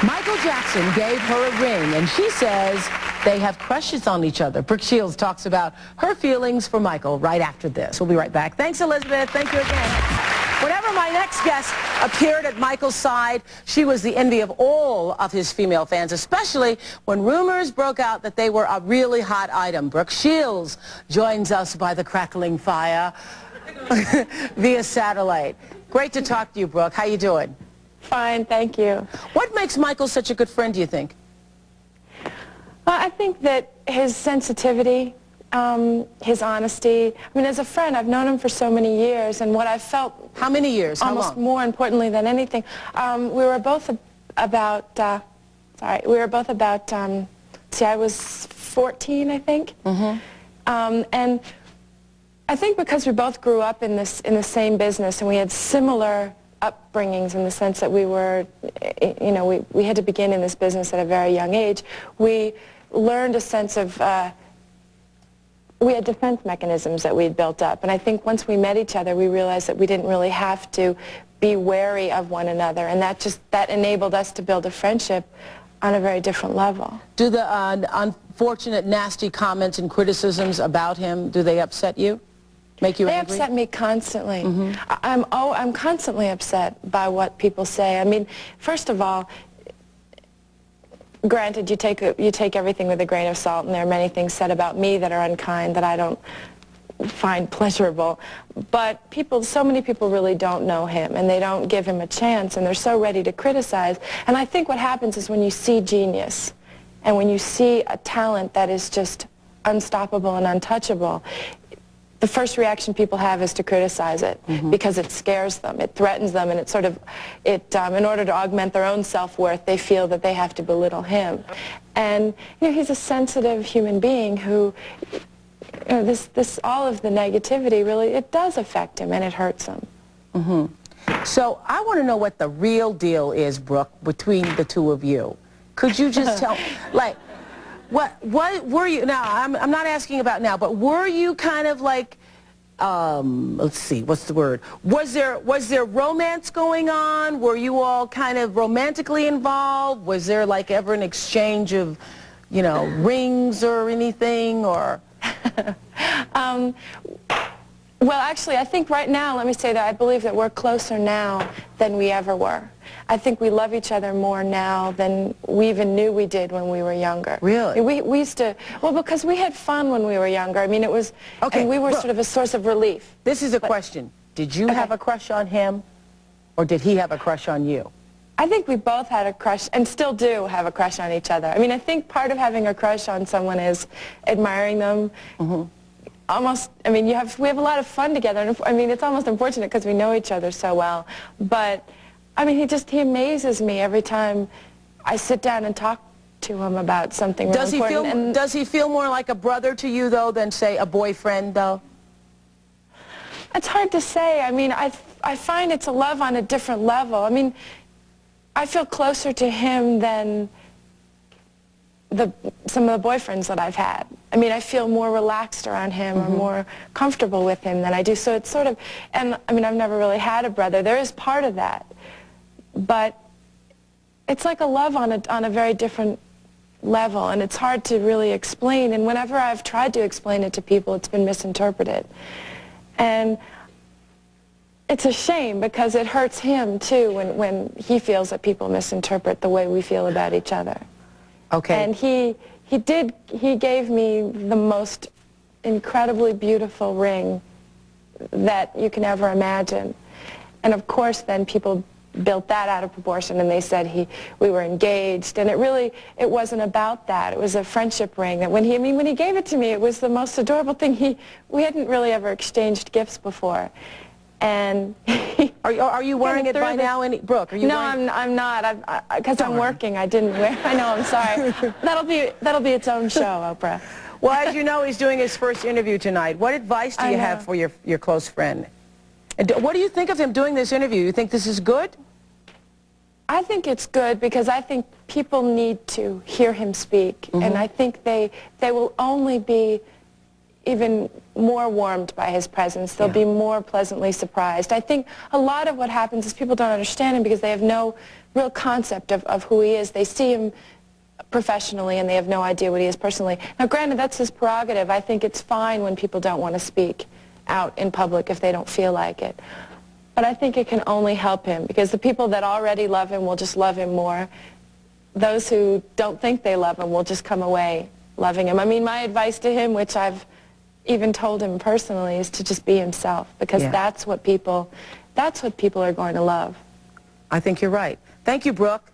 Michael Jackson gave her a ring, and she says they have crushes on each other. Brooke Shields talks about her feelings for Michael right after this. We'll be right back. Thanks, Elizabeth. Thank you again. Whenever my next guest appeared at Michael's side, she was the envy of all of his female fans, especially when rumors broke out that they were a really hot item. Brooke Shields joins us by the crackling fire via satellite. Great to talk to you, Brooke. How you doing? Fine, thank you. What makes Michael such a good friend, do you think? Well, I think that his sensitivity, his honesty. I mean, as a friend, I've known him for so many years, and what I felt... How many years? How almost long? More importantly than anything. We were both about, I was 14, I think. Mm-hmm. And I think because we both grew up in the same business, and we had similar upbringings in the sense that we were, we had to begin in this business at a very young age. We learned a sense of, we had defense mechanisms that we'd built up. And I think once we met each other, we realized that we didn't really have to be wary of one another. And that enabled us to build a friendship on a very different level. Do the unfortunate, nasty comments and criticisms about him, do they upset you? Make you angry? They upset me constantly. Mm-hmm. I'm constantly upset by what people say. I mean, first of all, granted, you take everything with a grain of salt, and there are many things said about me that are unkind that I don't find pleasurable. But so many people really don't know him, and they don't give him a chance, and they're so ready to criticize. And I think what happens is when you see genius, and when you see a talent that is just unstoppable and untouchable, the first reaction people have is to criticize it, mm-hmm. because it scares them, it threatens them, and in order to augment their own self-worth, they feel that they have to belittle him. And he's a sensitive human being who, all of the negativity really, it does affect him and it hurts him. Mm-hmm. So I want to know what the real deal is, Brooke, between the two of you. Could you just tell, like, what were you, now, I'm not asking about now, but were you kind of like, let's see, what's the word? Was there romance going on? Were you all kind of romantically involved? Was there like ever an exchange of, rings or anything, or? Well, actually, I think right now, let me say that I believe that we're closer now than we ever were. I think we love each other more now than we even knew we did when we were younger. Really? We used to, well, because we had fun when we were younger. I mean, it was, okay, and we were sort of a source of relief. This is a question. Did you have a crush on him, or did he have a crush on you? I think we both had a crush, and still do have a crush on each other. I mean, I think part of having a crush on someone is admiring them. Mm-hmm. Almost, I mean, we have a lot of fun together, and I mean, it's almost unfortunate because we know each other so well. But, I mean, he amazes me every time I sit down and talk to him about something really important. Does he feel more like a brother to you, though, than, say, a boyfriend, though? It's hard to say. I mean, I find it's a love on a different level. I mean, I feel closer to him than some of the boyfriends that I've had. I mean, I feel more relaxed around him, mm-hmm. or more comfortable with him than I do. So it's sort of, and I mean, I've never really had a brother. There is part of that. But it's like a love on a very different level, and it's hard to really explain. And whenever I've tried to explain it to people, it's been misinterpreted. And it's a shame because it hurts him, too, when he feels that people misinterpret the way we feel about each other. Okay. And he gave me the most incredibly beautiful ring that you can ever imagine. And of course then people built that out of proportion, and they said we were engaged, and it wasn't about that. It was a friendship ring that when he gave it to me, it was the most adorable thing. We hadn't really ever exchanged gifts before. And are you wearing it by now, Brooke? Are you no, wearing... I'm not. Because I'm working. I didn't wear. I know. I'm sorry. That'll be its own show, Oprah. Well, as you know, he's doing his first interview tonight. What advice do you have for your close friend? And what do you think of him doing this interview? You think this is good? I think it's good because I think people need to hear him speak, mm-hmm. and I think they will only be even more warmed by his presence. They'll be more pleasantly surprised. I think a lot of what happens is people don't understand him because they have no real concept of who he is. They see him professionally and they have no idea what he is personally. Now granted, that's his prerogative. I think it's fine when people don't want to speak out in public if they don't feel like it. But I think it can only help him because the people that already love him will just love him more. Those who don't think they love him will just come away loving him. I mean, my advice to him, which I've even told him personally, is to just be himself because that's what people are going to love. I think you're right. Thank you, Brooke.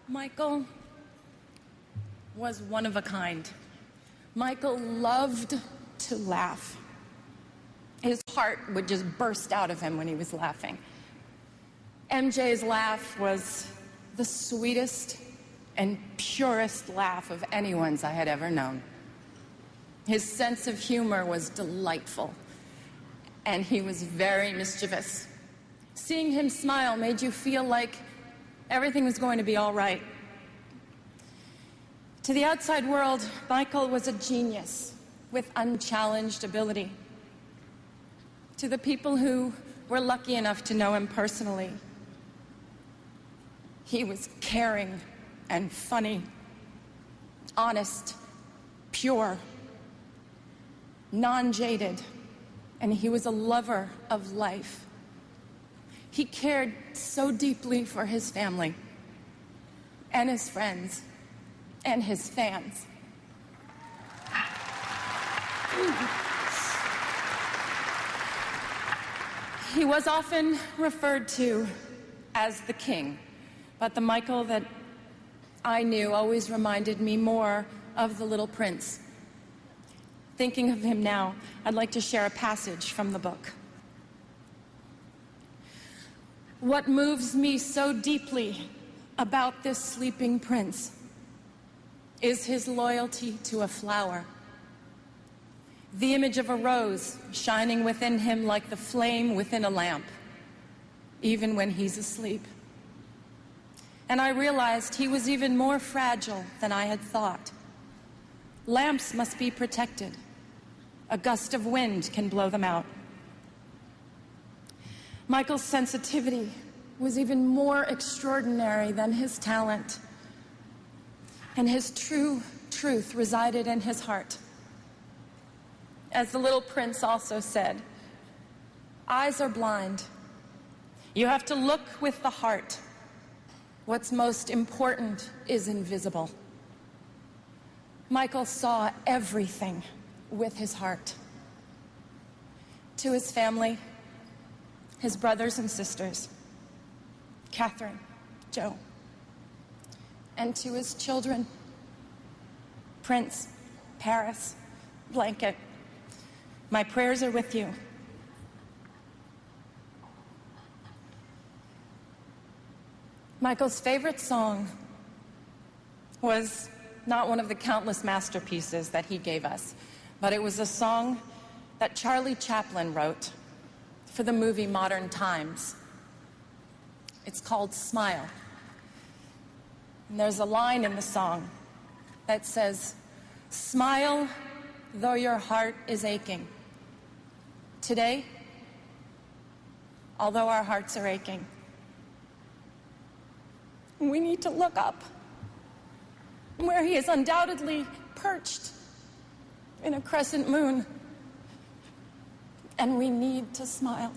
Michael was one of a kind. Michael loved to laugh. His heart would just burst out of him when he was laughing. MJ's laugh was the sweetest and purest laugh of anyone's I had ever known. His sense of humor was delightful, and he was very mischievous. Seeing him smile made you feel like everything was going to be all right. To the outside world, Michael was a genius with unchallenged ability. To the people who were lucky enough to know him personally, he was caring and funny, honest, pure, non-jaded, and he was a lover of life. He cared so deeply for his family and his friends and his fans. He was often referred to as the king, but the Michael that I knew always reminded me more of the little prince. Thinking of him now, I'd like to share a passage from the book. What moves me so deeply about this sleeping prince is his loyalty to a flower. The image of a rose shining within him like the flame within a lamp, even when he's asleep. And I realized he was even more fragile than I had thought. Lamps must be protected. A gust of wind can blow them out. Michael's sensitivity was even more extraordinary than his talent, and his true truth resided in his heart. As the little prince also said, eyes are blind. You have to look with the heart. What's most important is invisible. Michael saw everything with his heart. To his family, his brothers and sisters, Catherine, Joe, and to his children, Prince, Paris, Blanket, my prayers are with you. Michael's favorite song was not one of the countless masterpieces that he gave us, but it was a song that Charlie Chaplin wrote for the movie Modern Times. It's called Smile. And there's a line in the song that says, smile though your heart is aching. Today, although our hearts are aching, we need to look up where he is undoubtedly perched in a crescent moon, and we need to smile.